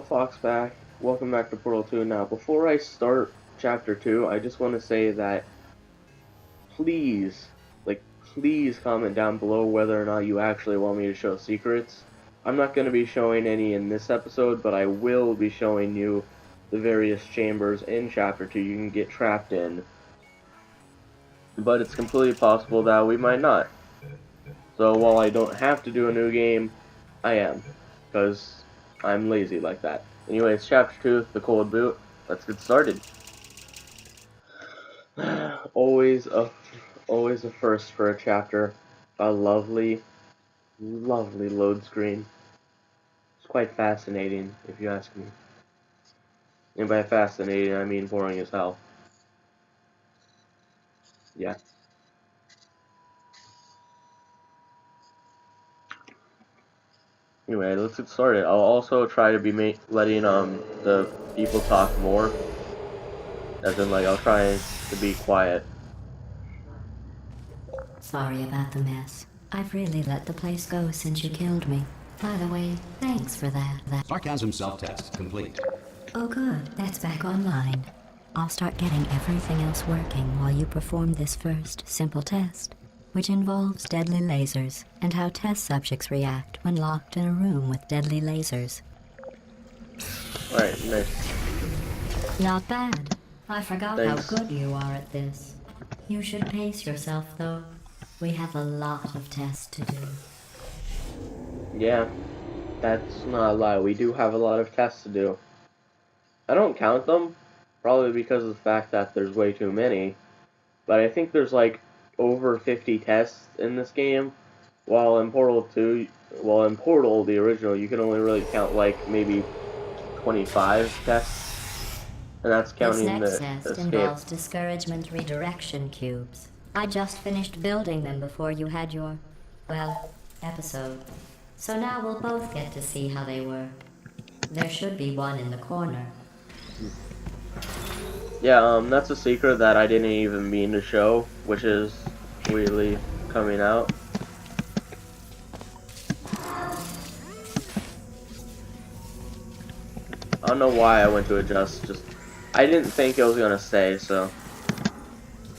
SoulFoxie back. Welcome back to Portal 2. Now, before I start Chapter 2, I just want to say that please, please comment down below whether or not you actually want me to show secrets. I'm not going to be showing any in this episode, but I will be showing you the various chambers in Chapter 2 you can get trapped in. But it's completely possible that we might not. So while I don't have to do a new game, I am. Because I'm lazy like that. Anyway, it's Chapter 2, the cold boot. Let's get started. always a first for a chapter. A lovely load screen. It's quite fascinating, if you ask me. And by fascinating, I mean boring as hell. Yeah. Anyway, let's get started. I'll also try to be letting the people talk more. As in, I'll try to be quiet. Sorry about the mess. I've really let the place go since you killed me. By the way, thanks for that. Sarcasm self-test complete. Oh good, that's back online. I'll start getting everything else working while you perform this first, simple test, which involves deadly lasers, and how test subjects react when locked in a room with deadly lasers. Alright, nice. Not bad. I forgot Thanks. how good you are at this. You should pace yourself, though. We have a lot of tests to do. Yeah, that's not a lie. We do have a lot of tests to do. I don't count them, probably because of the fact that there's way too many. But I think there's over 50 tests in this game, while in Portal 2, in Portal, the original, you can only really count maybe 25 tests, and that's counting this the next test escape. involves discouragement redirection cubes. I just finished building them before you had your, episode. So now we'll both get to see how they work. There should be one in the corner. Yeah, that's a secret that I didn't even mean to show, which is weirdly coming out. I don't know why I went to adjust, I didn't think it was gonna stay, so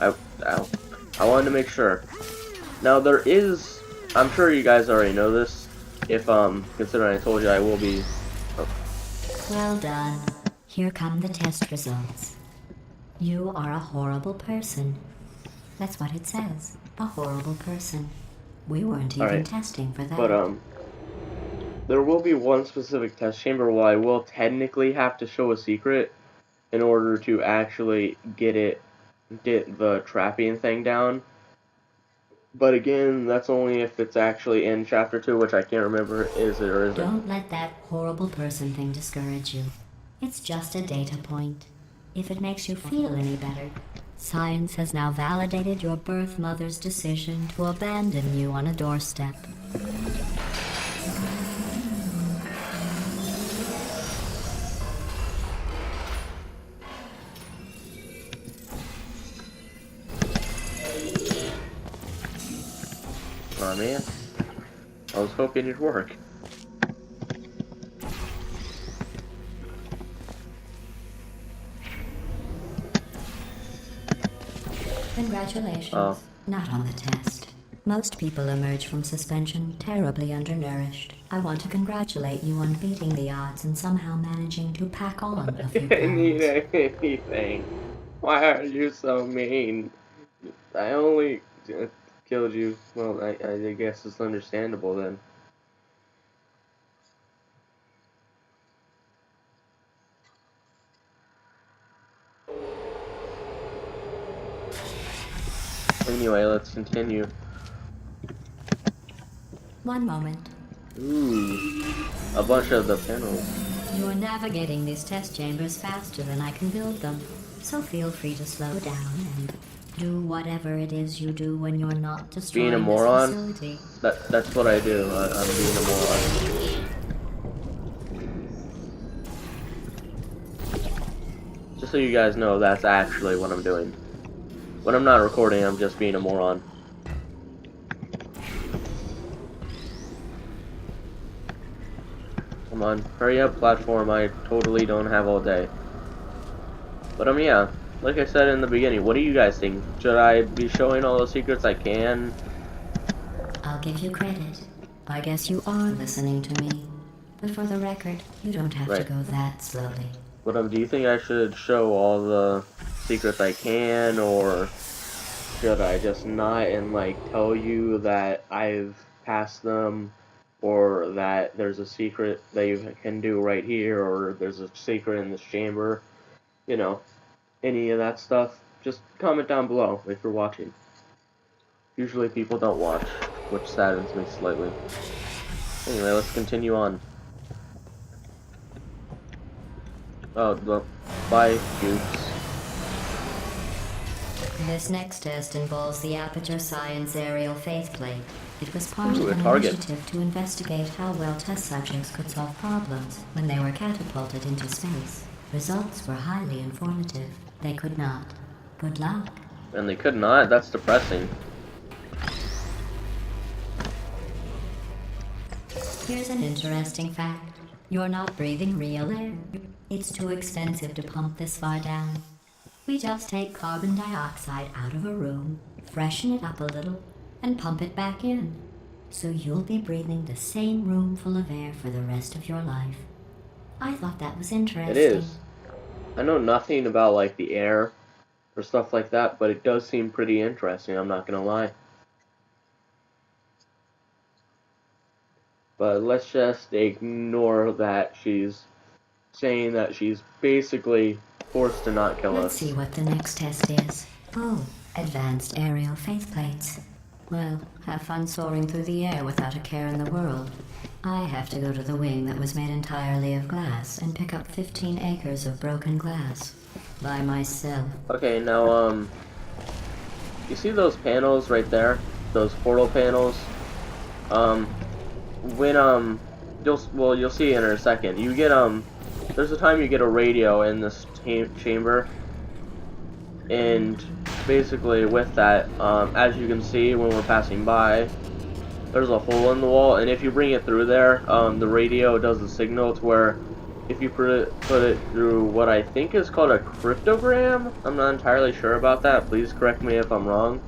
I wanted to make sure. Now there is, I'm sure you guys already know this, if considering I told you I will be. Well done. Here come the test results. You are a horrible person. That's what it says. A horrible person. We weren't even testing for that. But there will be one specific test chamber where I will technically have to show a secret in order to actually get the trapping thing down. But again, that's only if it's actually in Chapter 2, which I can't remember is it or isn't. Don't let that horrible person thing discourage you. It's just a data point. If it makes you feel any better, science has now validated your birth mother's decision to abandon you on a doorstep. Aw, man. I was hoping it'd work. Congratulations. Oh. Not on the test. Most people emerge from suspension terribly undernourished. I want to congratulate you on beating the odds and somehow managing to pack on a few I need pounds. anything. Why are you so mean? I only killed you. Well, I guess it's understandable then. Anyway, let's continue. One moment. Ooh, a bunch of the panels. You are navigating these test chambers faster than I can build them, so feel free to slow down and do whatever it is you do when you're not destroying Being a moron? this facility. That's what I do. I'm being a moron. Just so you guys know, that's actually what I'm doing. When I'm not recording, I'm just being a moron. Come on, hurry up, platform. I totally don't have all day. But yeah, like I said in the beginning, what do you guys think? Should I be showing all the secrets I can? I'll give you credit. I guess you are listening to me. But for the record, you don't have to go that slowly. But do you think I should show all the secrets I can, or should I just not and like tell you that I've passed them, or that there's a secret that you can do right here, or there's a secret in this chamber? You know, any of that stuff. Just comment down below if you're watching. Usually people don't watch, which saddens me slightly. Anyway, let's continue on. Oh, well, bye, cubes. This next test involves the Aperture Science Aerial Faceplate. It was part of an initiative to investigate how well test subjects could solve problems when they were catapulted into space. Results were highly informative. They could not. Good luck. And they could not? That's depressing. Here's an interesting fact. You're not breathing real air. It's too expensive to pump this far down. We just take carbon dioxide out of a room, freshen it up a little, and pump it back in. So you'll be breathing the same room full of air for the rest of your life. I thought that was interesting. It is. I know nothing about like the air or stuff like that, but it does seem pretty interesting, I'm not gonna lie. But let's just ignore that she's saying that she's basically forced to not kill us. Let's see what the next test is. Oh, advanced aerial faceplates. Well, have fun soaring through the air without a care in the world. I have to go to the wing that was made entirely of glass and pick up 15 acres of broken glass. By myself. Okay, now, you see those panels right there? Those portal panels? You'll see in a second. You get, there's a time you get a radio in this chamber. And basically with that, as you can see when we're passing by, there's a hole in the wall, and if you bring it through there, the radio does a signal to where if you put it through what I think is called a cryptogram. I'm not entirely sure about that. Please correct me if I'm wrong.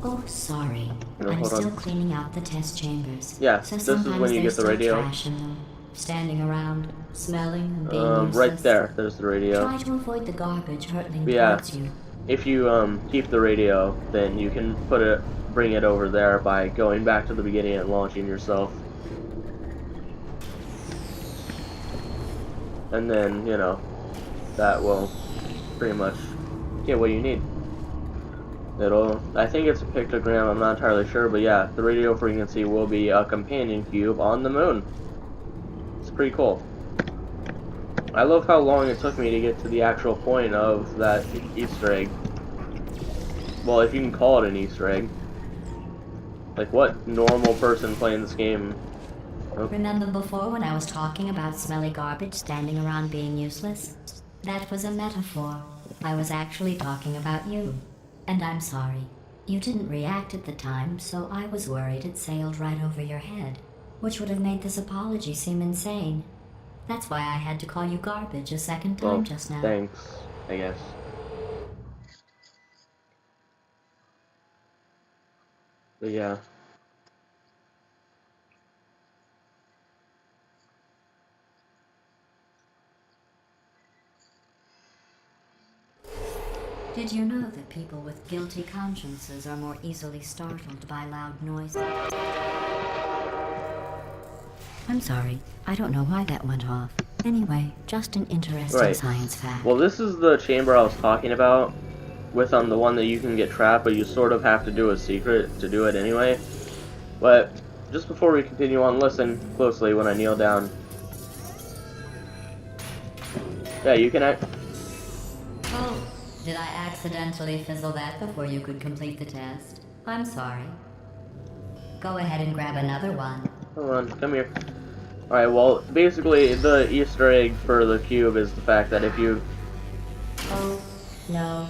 Oh, sorry. I'm still cleaning out the test chambers. Yeah, so this is when you get the radio. Trash in them, standing around, smelling and being useless. Right there's the radio. Try to avoid the garbage hurtling towards you. If you keep the radio, then you can bring it over there by going back to the beginning and launching yourself. And then, you know, that will pretty much get what you need. I think it's a pictogram, I'm not entirely sure, but yeah, the radio frequency will be a companion cube on the moon. It's pretty cool. I love how long it took me to get to the actual point of that Easter egg. Well, if you can call it an Easter egg. Like, what normal person playing this game... Remember before when I was talking about smelly garbage standing around being useless? That was a metaphor. I was actually talking about you. And I'm sorry. You didn't react at the time, so I was worried it sailed right over your head, which would have made this apology seem insane. That's why I had to call you garbage a second time just now. Thanks, I guess. But yeah. Did you know that people with guilty consciences are more easily startled by loud noises? I'm sorry, I don't know why that went off. Anyway, just an interesting science fact. Well, this is the chamber I was talking about, with the one that you can get trapped, but you sort of have to do a secret to do it anyway. But just before we continue on, listen closely when I kneel down. Yeah, you can act. Oh, did I accidentally fizzle that before you could complete the test? I'm sorry. Go ahead and grab another one. Come on, come here. Alright, well, basically, the Easter egg for the cube is the fact that if you... Oh, no.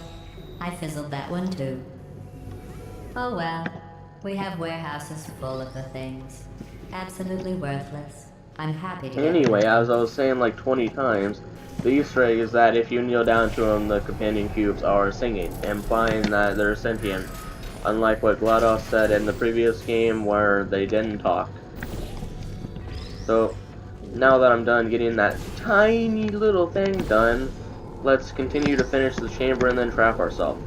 I fizzled that one too. Oh well. We have warehouses full of the things. Absolutely worthless. I'm happy to get Anyway, rid of as I was saying like 20 times, the Easter egg is that if you kneel down to them, the companion cubes are singing, implying that they're sentient, unlike what GLaDOS said in the previous game where they didn't talk. So, now that I'm done getting that tiny little thing done, let's continue to finish the chamber and then trap ourselves.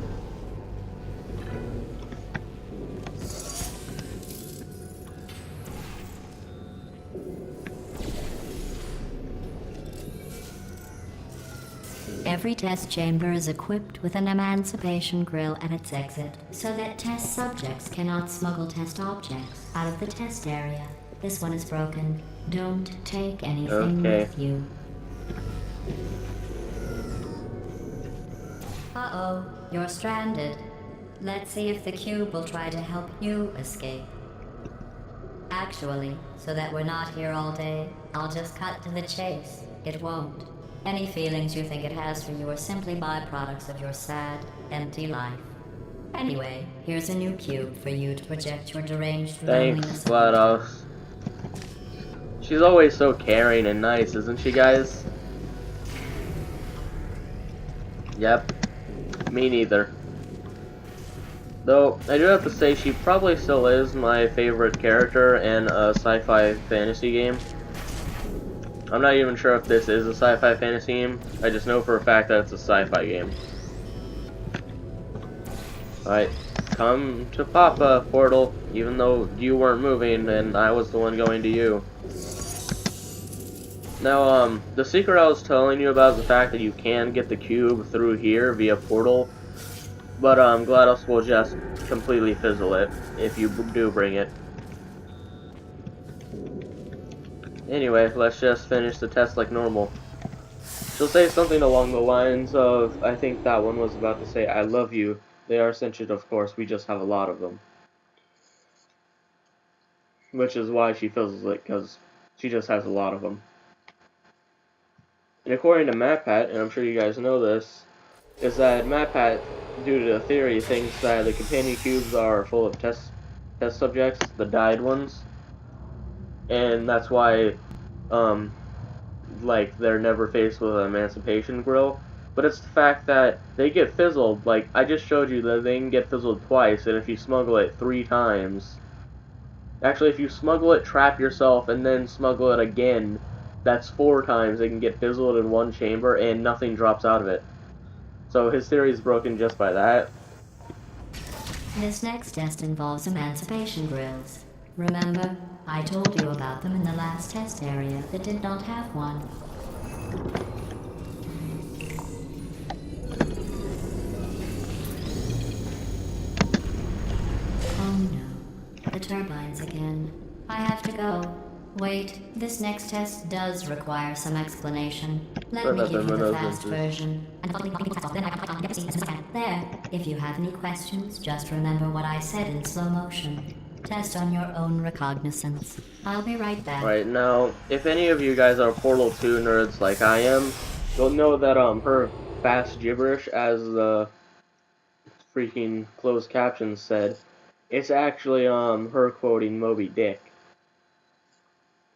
Every test chamber is equipped with an emancipation grill at its exit, so that test subjects cannot smuggle test objects out of the test area. This one is broken. Don't take anything with you. Uh-oh, you're stranded. Let's see if the cube will try to help you escape. Actually, so that we're not here all day, I'll just cut to the chase. It won't. Any feelings you think it has for you are simply byproducts of your sad, empty life. Anyway, here's a new cube for you to project your deranged Thanks, loneliness onto. GLaDOS. She's always so caring and nice, isn't she, guys? Yep. Me neither. Though, I do have to say, she probably still is my favorite character in a sci-fi fantasy game. I'm not even sure if this is a sci-fi fantasy game. I just know for a fact that it's a sci-fi game. Alright, come to Papa, Portal, even though you weren't moving and I was the one going to you. Now, the secret I was telling you about is the fact that you can get the cube through here via Portal, but GLaDOS will just completely fizzle it if you do bring it. Anyway, let's just finish the test like normal. She'll say something along the lines of, I think that one was about to say, I love you. They are sentient, of course, we just have a lot of them. Which is why she fizzles it, because she just has a lot of them. And according to MatPat, and I'm sure you guys know this, is that MatPat, due to the theory, thinks that the companion cubes are full of test subjects, the died ones. And that's why, like, they're never faced with an emancipation grill. But it's the fact that they get fizzled. Like, I just showed you that they can get fizzled twice, and if you smuggle it 3 times... Actually, if you smuggle it, trap yourself, and then smuggle it again, that's 4 times they can get fizzled in one chamber, and nothing drops out of it. So his theory is broken just by that. This next test involves emancipation grills. Remember, I told you about them in the last test area that did not have one. Oh no, the turbines again. I have to go. Wait, this next test does require some explanation. Let me give you the fast version. There, if you have any questions, just remember what I said in slow motion. Test on your own recognizance. I'll be right back. Right, now, if any of you guys are Portal 2 nerds like I am, you'll know that her fast gibberish, as the freaking closed captions said, it's actually her quoting Moby Dick.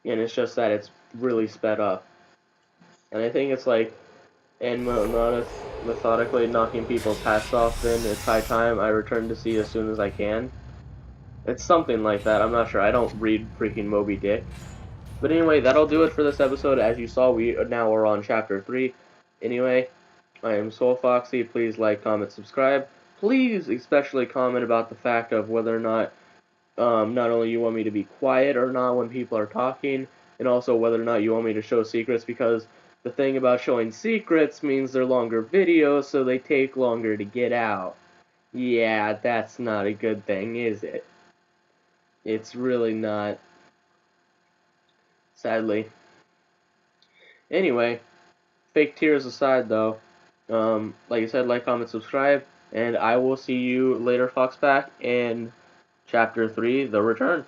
And it's just that it's really sped up. And I think it's like, and methodically knocking people's hats off, then it's high time I return to sea as soon as I can. It's something like that, I'm not sure, I don't read freaking Moby Dick. But anyway, that'll do it for this episode. As you saw, we now are on Chapter 3. Anyway, I am SoulFoxie, please like, comment, subscribe. Please especially comment about the fact of whether or not not only you want me to be quiet or not when people are talking, and also whether or not you want me to show secrets, because the thing about showing secrets means they're longer videos, so they take longer to get out. Yeah, that's not a good thing, is it? It's really not. Sadly. Anyway, fake tears aside though, like I said, like, comment, subscribe, and I will see you later, Foxpack, in Chapter 3, The Return.